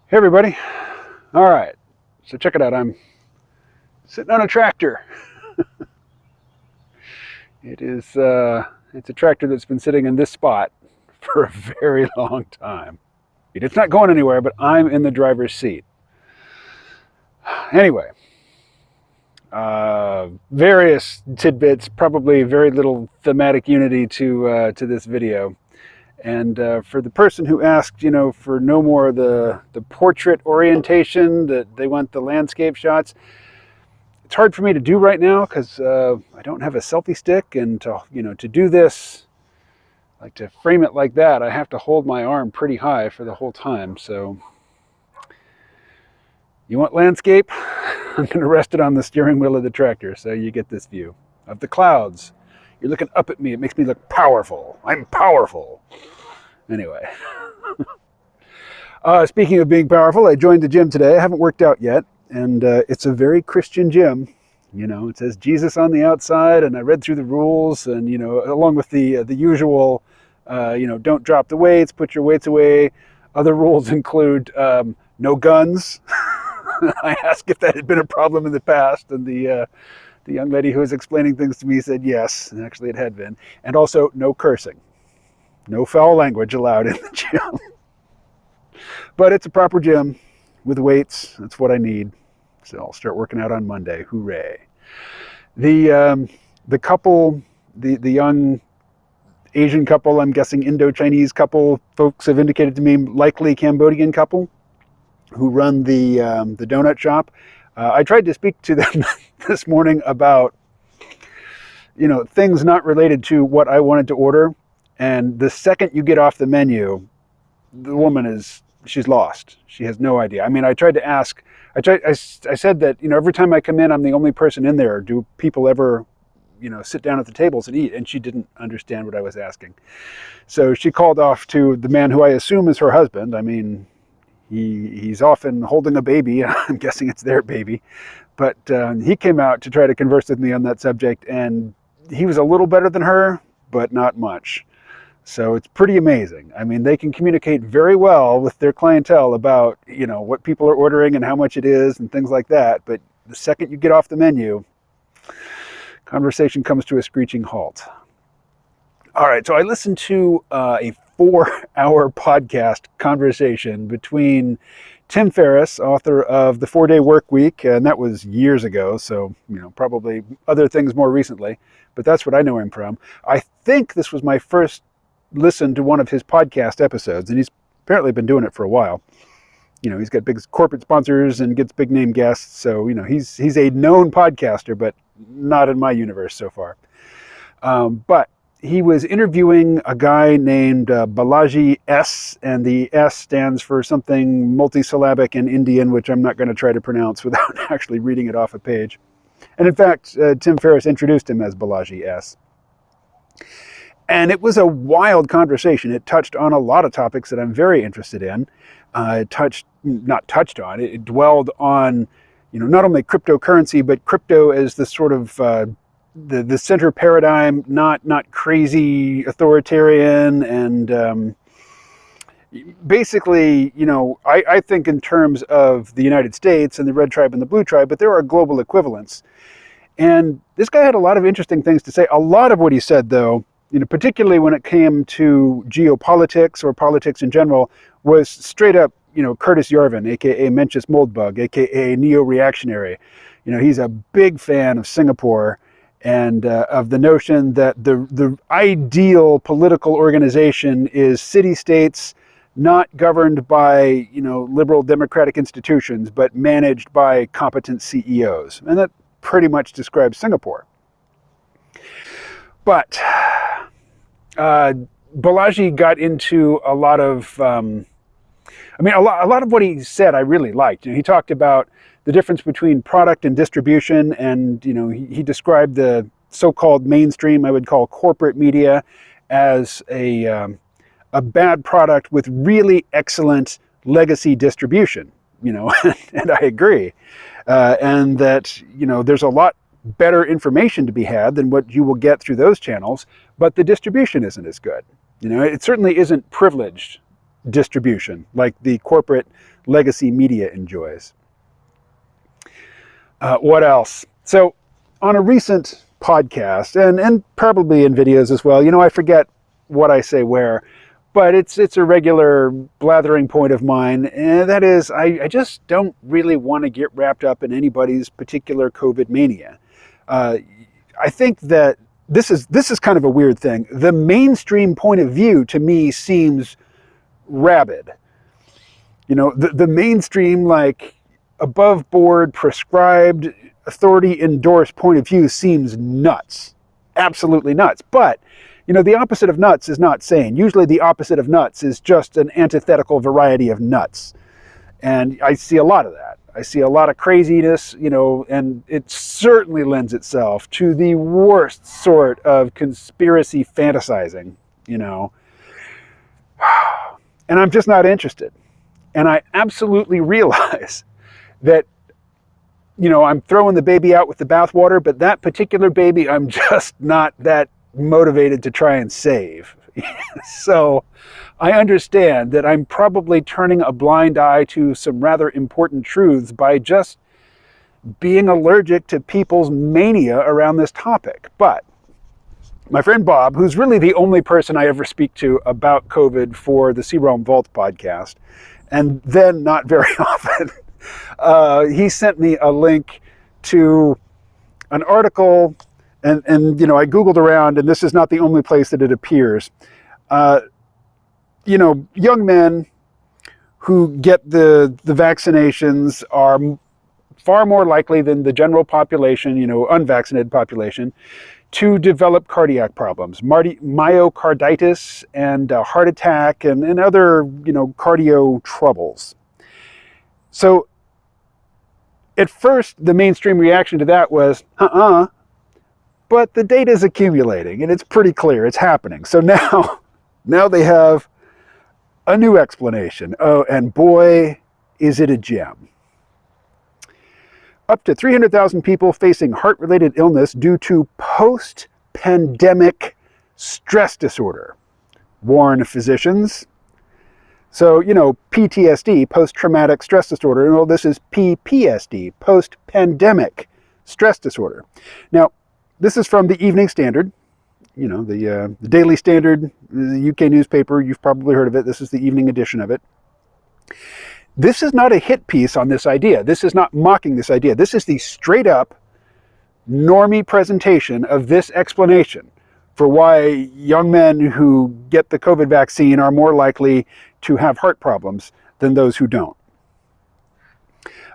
Hey everybody. All right. So check it out. I'm sitting on a tractor. It's a tractor that's been sitting in this spot for a very long time. It's not going anywhere, but I'm in the driver's seat. Anyway, various tidbits, probably very little thematic unity to this video. And for the person who asked, for no more the portrait orientation, that they want the landscape shots, it's hard for me to do right now because I don't have a selfie stick, and to do this, like to frame it like that, I have to hold my arm pretty high for the whole time. So you want landscape? I'm going to rest it on the steering wheel of the tractor so you get this view of the clouds. You're looking up at me. It makes me look powerful. I'm powerful. Anyway. Speaking of being powerful, I joined the gym today. I haven't worked out yet, and it's a very Christian gym. It says Jesus on the outside, and I read through the rules, and along with the usual, don't drop the weights, put your weights away. Other rules include no guns. I asked if that had been a problem in the past, and the young lady who was explaining things to me said yes, and actually it had been, and also no cursing. No foul language allowed in the gym. But it's a proper gym with weights. That's what I need. So I'll start working out on Monday. Hooray. The couple, the young Asian couple, I'm guessing Indo-Chinese couple, folks have indicated to me, likely Cambodian couple, who run the donut shop. I tried to speak to them this morning about, things not related to what I wanted to order. And the second you get off the menu, the woman she's lost. She has no idea. I mean, I tried to ask, I said that, every time I come in, I'm the only person in there. Do people ever, sit down at the tables and eat? And she didn't understand what I was asking. So she called off to the man who I assume is her husband. I mean, he's often holding a baby. I'm guessing it's their baby. But he came out to try to converse with me on that subject. And he was a little better than her, but not much. So it's pretty amazing. I mean, they can communicate very well with their clientele about, what people are ordering and how much it is and things like that. But the second you get off the menu, conversation comes to a screeching halt. All right, so I listened to a 4-hour podcast conversation between Tim Ferriss, author of The 4-Day Work Week, and that was years ago, so, probably other things more recently, but that's what I know him from. I think this was my first listen to one of his podcast episodes, and he's apparently been doing it for a while. He's got big corporate sponsors and gets big name guests, so he's a known podcaster, but not in my universe so far. But he was interviewing a guy named Balaji S, and the S stands for something multisyllabic in Indian, which I'm not going to try to pronounce without actually reading it off a page. And in fact, Tim Ferriss introduced him as Balaji S. And it was a wild conversation. It touched on a lot of topics that I'm very interested in. It dwelled on, not only cryptocurrency, but crypto as the sort of the center paradigm, not crazy authoritarian. And basically, I think in terms of the United States and the red tribe and the blue tribe, but there are global equivalents. And this guy had a lot of interesting things to say. A lot of what he said, though, particularly when it came to geopolitics or politics in general, was straight up, Curtis Yarvin, aka Mencius Moldbug, aka neo-reactionary. He's a big fan of Singapore and of the notion that the ideal political organization is city-states not governed by, liberal democratic institutions, but managed by competent CEOs. And that pretty much describes Singapore. But Balaji got into a lot of, a lot of what he said I really liked. He talked about the difference between product and distribution, and he described the so-called mainstream, I would call corporate media, as a bad product with really excellent legacy distribution. And I agree, and that there's a lot better information to be had than what you will get through those channels, but the distribution isn't as good. It certainly isn't privileged distribution, like the corporate legacy media enjoys. What else? So on a recent podcast, and probably in videos as well, I forget what I say where, but it's a regular blathering point of mine, and that is I just don't really want to get wrapped up in anybody's particular COVID mania. I think that this is kind of a weird thing. The mainstream point of view to me seems rabid. The mainstream, like, above board, prescribed, authority endorsed point of view seems nuts. Absolutely nuts. But, the opposite of nuts is not sane. Usually the opposite of nuts is just an antithetical variety of nuts. And I see a lot of that. I see a lot of craziness, and it certainly lends itself to the worst sort of conspiracy fantasizing, And I'm just not interested. And I absolutely realize that, I'm throwing the baby out with the bathwater, but that particular baby, I'm just not that motivated to try and save. So I understand that I'm probably turning a blind eye to some rather important truths by just being allergic to people's mania around this topic. But my friend Bob, who's really the only person I ever speak to about COVID for the C-Realm Vault podcast, and then not very often, he sent me a link to an article, and I Googled around, and this is not the only place that it appears. Young men who get the vaccinations are far more likely than the general population, unvaccinated population, to develop cardiac problems, myocarditis and heart attack and other, cardio troubles. So at first, the mainstream reaction to that was, but the data is accumulating and it's pretty clear it's happening. So now they have a new explanation. Oh, and boy, is it a gem. Up to 300,000 people facing heart-related illness due to post-pandemic stress disorder, warn physicians. So, PTSD, post-traumatic stress disorder. Well, this is PPSD, post-pandemic stress disorder. Now, this is from the Evening Standard, the Daily Standard, the UK newspaper. You've probably heard of it. This is the evening edition of it. This is not a hit piece on this idea. This is not mocking this idea. This is the straight up normie presentation of this explanation for why young men who get the COVID vaccine are more likely to have heart problems than those who don't.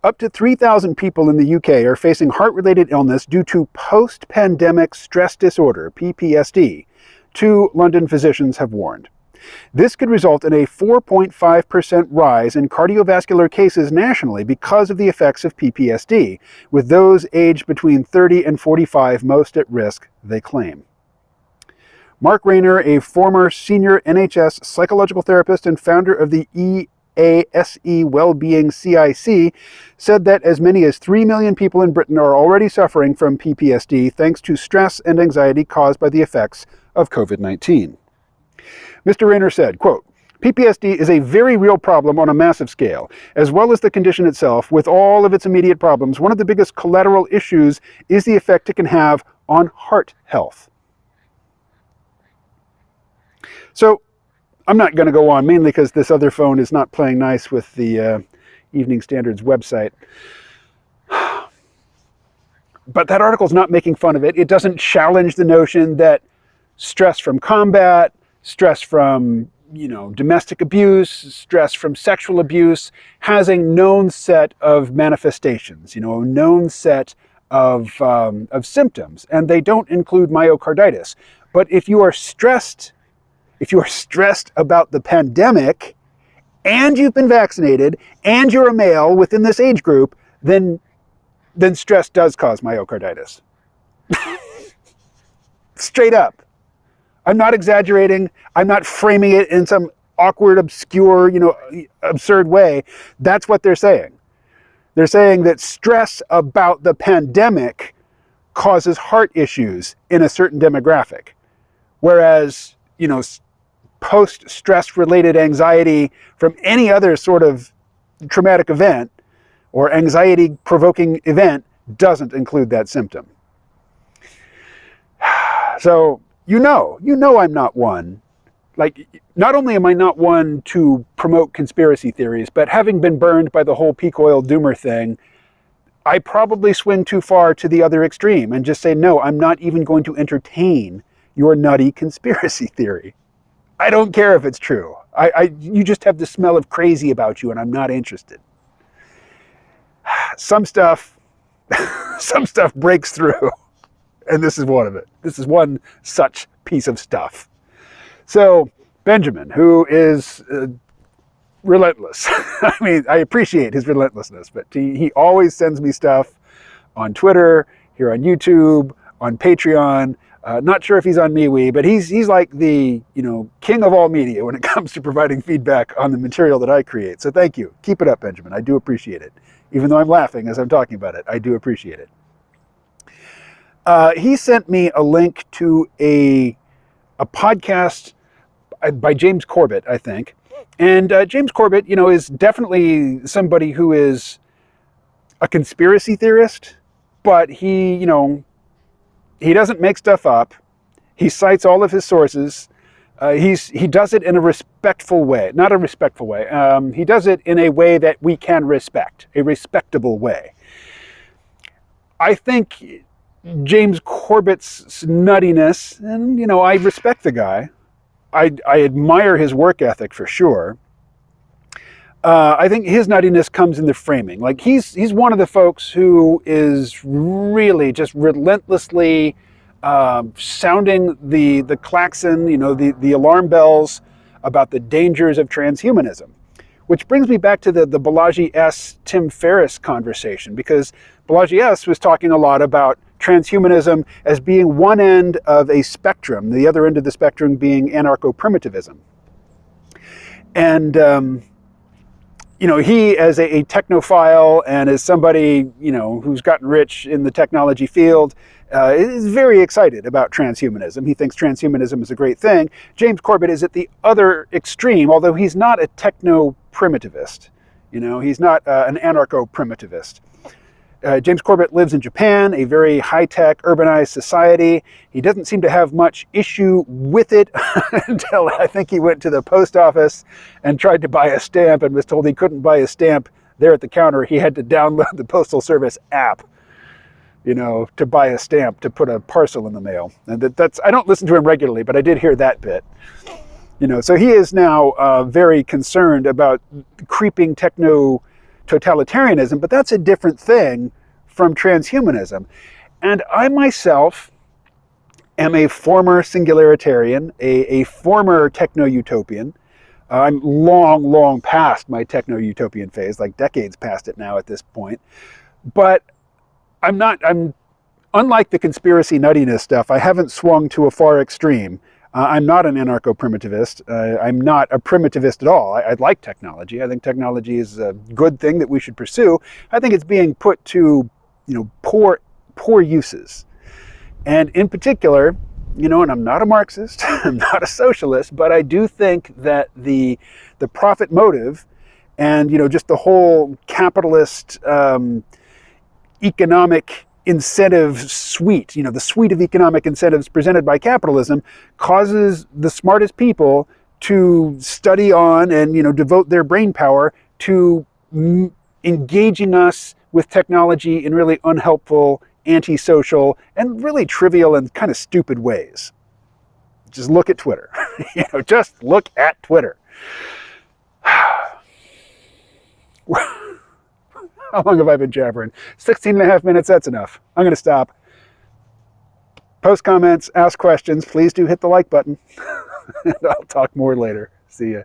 Up to 3,000 people in the UK are facing heart-related illness due to post-pandemic stress disorder, PPSD, 2 London physicians have warned. This could result in a 4.5% rise in cardiovascular cases nationally because of the effects of PTSD, with those aged between 30 and 45 most at risk, they claim. Mark Rayner, a former senior NHS psychological therapist and founder of the EASE Wellbeing CIC, said that as many as 3 million people in Britain are already suffering from PTSD thanks to stress and anxiety caused by the effects of COVID-19. Mr. Rayner said, quote, PTSD is a very real problem on a massive scale, as well as the condition itself. With all of its immediate problems, one of the biggest collateral issues is the effect it can have on heart health. So I'm not going to go on, mainly because this other phone is not playing nice with the Evening Standard's website. But that article is not making fun of it. It doesn't challenge the notion that stress from combat, stress from, domestic abuse, stress from sexual abuse has a known set of manifestations, a known set of symptoms, and they don't include myocarditis. But if you are stressed about the pandemic, and you've been vaccinated, and you're a male within this age group, then stress does cause myocarditis. Straight up. I'm not exaggerating. I'm not framing it in some awkward, obscure, absurd way. That's what they're saying. They're saying that stress about the pandemic causes heart issues in a certain demographic. Whereas, post-stress related anxiety from any other sort of traumatic event or anxiety provoking event doesn't include that symptom. So you know I'm not one. Like, not only am I not one to promote conspiracy theories, but having been burned by the whole peak oil doomer thing, I probably swing too far to the other extreme and just say, no, I'm not even going to entertain your nutty conspiracy theory. I don't care if it's true. You just have the smell of crazy about you, and I'm not interested. Some stuff breaks through, and this is one of it. This is one such piece of stuff. So Benjamin, who is relentless. I mean, I appreciate his relentlessness, but he always sends me stuff on Twitter, here on YouTube, on Patreon. Not sure if he's on MeWe, but he's like the king of all media when it comes to providing feedback on the material that I create. So thank you. Keep it up, Benjamin. I do appreciate it. Even though I'm laughing as I'm talking about it, I do appreciate it. He sent me a link to a podcast by James Corbett, I think. And James Corbett, is definitely somebody who is a conspiracy theorist, but he doesn't make stuff up. He cites all of his sources. He does it in a respectful way, not a respectful way. He does it in a way that we can respect, a respectable way. I think James Corbett's nuttiness, and I respect the guy. I admire his work ethic for sure. I think his nuttiness comes in the framing. Like he's one of the folks who is really just relentlessly sounding the klaxon, the alarm bells about the dangers of transhumanism. Which brings me back to the Balaji S. Tim Ferriss conversation, because Balaji S. was talking a lot about transhumanism as being one end of a spectrum, the other end of the spectrum being anarcho-primitivism. And, he as a technophile and as somebody, who's gotten rich in the technology field, is very excited about transhumanism. He thinks transhumanism is a great thing. James Corbett is at the other extreme, although he's not a techno-primitivist. He's not an anarcho-primitivist. James Corbett lives in Japan, a very high-tech, urbanized society. He doesn't seem to have much issue with it until I think he went to the post office and tried to buy a stamp and was told he couldn't buy a stamp there at the counter. He had to download the Postal Service app, to buy a stamp to put a parcel in the mail. And that's I don't listen to him regularly, but I did hear that bit. So he is now very concerned about creeping techno-totalitarianism, but that's a different thing from transhumanism. And I myself am a former singularitarian, a former techno-utopian. I'm long past my techno-utopian phase, like decades past it now at this point. But I'm unlike the conspiracy nuttiness stuff, I haven't swung to a far extreme. I'm not an anarcho-primitivist. I'm not a primitivist at all. I like technology. I think technology is a good thing that we should pursue. I think it's being put to, poor uses. And in particular, and I'm not a Marxist, I'm not a socialist, but I do think that the profit motive and, just the whole capitalist economic incentive suite, the suite of economic incentives presented by capitalism causes the smartest people to study on and, devote their brain power to engaging us with technology in really unhelpful, antisocial, and really trivial and kind of stupid ways. Just look at Twitter. Just look at Twitter. How long have I been jabbering? 16 and a half minutes, that's enough. I'm going to stop. Post comments, ask questions. Please do hit the like button. And I'll talk more later. See ya.